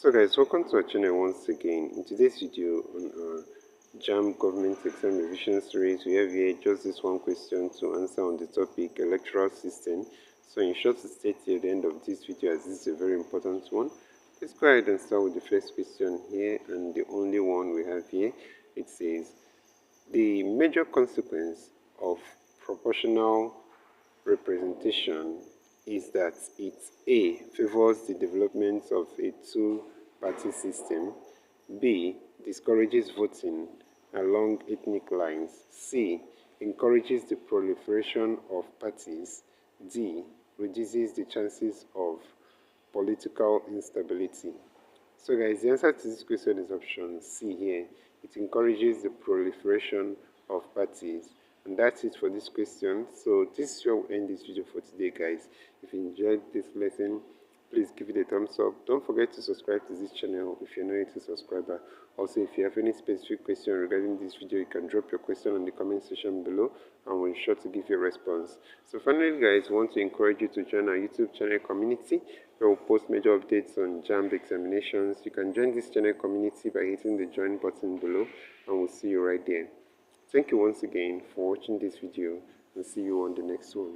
So guys, welcome to our channel once again. In today's video on our JAMB Government Exam Revision Series, we have here just this one question to answer on the topic electoral system. So ensure to stay till the end of this video as this is a very important one. Let's go ahead and start with the first question here, and the only one we have here. It says, the major consequence of proportional representation is that it A. favors the development of a two-party system, B. discourages voting along ethnic lines, C. encourages the proliferation of parties, D. reduces the chances of political instability. So guys, the answer to this question is option C here. It encourages the proliferation of parties. And that's it for this question. So this is where we'll end this video for today, guys. If you enjoyed this lesson, please give it a thumbs up. Don't forget to subscribe to this channel if you're not a subscriber. Also, if you have any specific question regarding this video, you can drop your question in the comment section below and we'll be sure to give you a response. So finally, guys, I want to encourage you to join our YouTube channel community where we'll post major updates on JAMB examinations. You can join this channel community by hitting the join button below and we'll see you right there. Thank you once again for watching this video and see you on the next one.